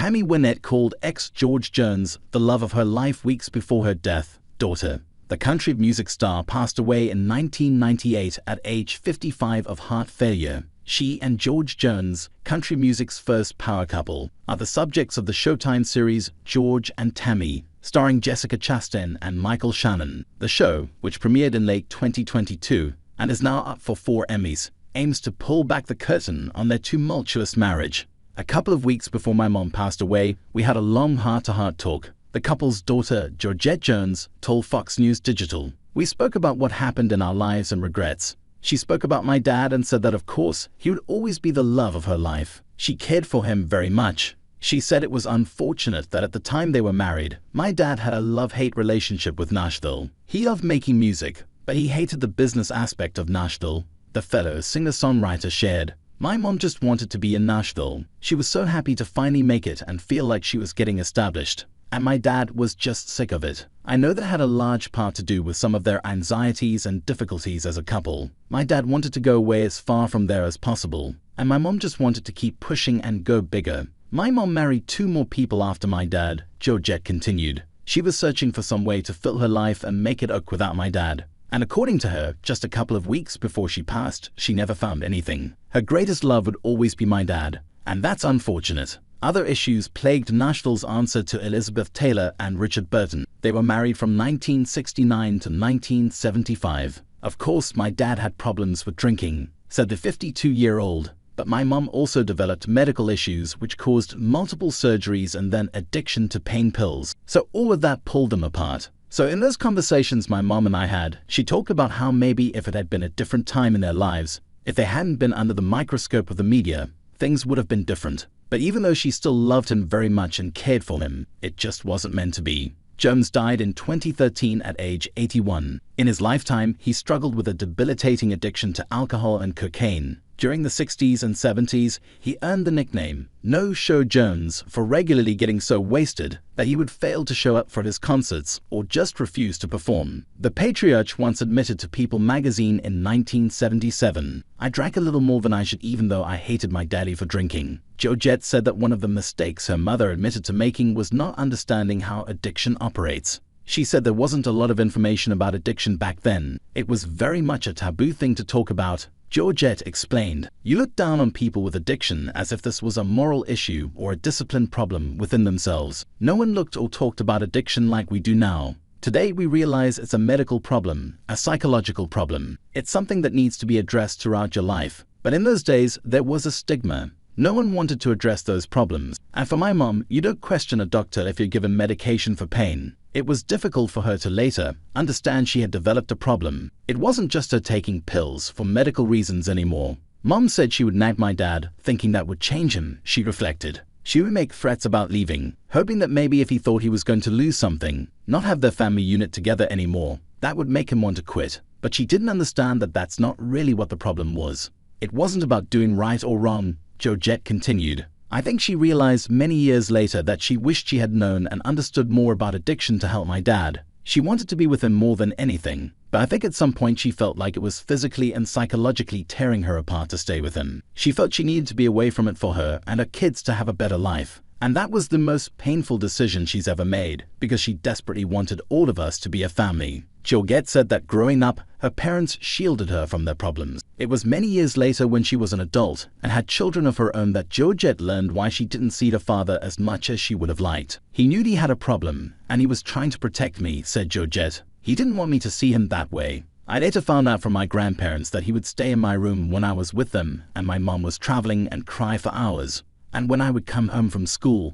Tammy Wynette called ex-George Jones the love of her life weeks before her death. Daughter. The country music star passed away in 1998 at age 55 of heart failure. She and George Jones, country music's first power couple, are the subjects of the Showtime series George and Tammy, starring Jessica Chastain and Michael Shannon. The show, which premiered in late 2022 and is now up for 4 Emmys, aims to pull back the curtain on their tumultuous marriage. A couple of weeks before my mom passed away, we had a long heart-to-heart talk. The couple's daughter, Georgette Jones, told Fox News Digital. We spoke about what happened in our lives and regrets. She spoke about my dad and said that, of course, he would always be the love of her life. She cared for him very much. She said it was unfortunate that at the time they were married, my dad had a love-hate relationship with Nashville. He loved making music, but he hated the business aspect of Nashville, the fellow singer-songwriter shared. My mom just wanted to be in Nashville. She was so happy to finally make it and feel like she was getting established. And my dad was just sick of it. I know that had a large part to do with some of their anxieties and difficulties as a couple. My dad wanted to go away as far from there as possible, and my mom just wanted to keep pushing and go bigger. My mom married 2 more people after my dad, Georgette continued. She was searching for some way to fill her life and make it work without my dad. And according to her, just a couple of weeks before she passed, she never found anything. Her greatest love would always be my dad, and that's unfortunate. Other issues plagued Nashville's answer to Elizabeth Taylor and Richard Burton. They were married from 1969 to 1975. Of course, my dad had problems with drinking, said the 52-year-old. But my mom also developed medical issues which caused multiple surgeries and then addiction to pain pills. So all of that pulled them apart. So in those conversations my mom and I had, she talked about how maybe if it had been a different time in their lives, if they hadn't been under the microscope of the media, things would have been different. But even though she still loved him very much and cared for him, it just wasn't meant to be. Jones died in 2013 at age 81. In his lifetime, he struggled with a debilitating addiction to alcohol and cocaine. During the 60s and 70s, he earned the nickname No-Show Jones for regularly getting so wasted that he would fail to show up for his concerts or just refuse to perform. The patriarch once admitted to People magazine in 1977, "I drank a little more than I should even though I hated my daddy for drinking." Georgette said that one of the mistakes her mother admitted to making was not understanding how addiction operates. She said there wasn't a lot of information about addiction back then. It was very much a taboo thing to talk about. Georgette explained, "You look down on people with addiction as if this was a moral issue or a discipline problem within themselves. No one looked or talked about addiction like we do now. Today we realize it's a medical problem, a psychological problem. It's something that needs to be addressed throughout your life. But in those days, there was a stigma. No one wanted to address those problems. And for my mom, you don't question a doctor if you're given medication for pain." It was difficult for her to later understand she had developed a problem. It wasn't just her taking pills for medical reasons anymore. Mom said she would nag my dad, thinking that would change him, she reflected. She would make threats about leaving, hoping that maybe if he thought he was going to lose something, not have their family unit together anymore, that would make him want to quit. But she didn't understand that that's not really what the problem was. It wasn't about doing right or wrong, Georgette continued. I think she realized many years later that she wished she had known and understood more about addiction to help my dad. She wanted to be with him more than anything, but I think at some point she felt like it was physically and psychologically tearing her apart to stay with him. She felt she needed to be away from it for her and her kids to have a better life. And that was the most painful decision she's ever made, because she desperately wanted all of us to be a family. Georgette said that growing up, her parents shielded her from their problems. It was many years later when she was an adult and had children of her own that Georgette learned why she didn't see her father as much as she would have liked. "He knew he had a problem, and he was trying to protect me," said Georgette. "He didn't want me to see him that way." I later found out from my grandparents that he would stay in my room when I was with them and my mom was traveling and cry for hours. And when I would come home from school,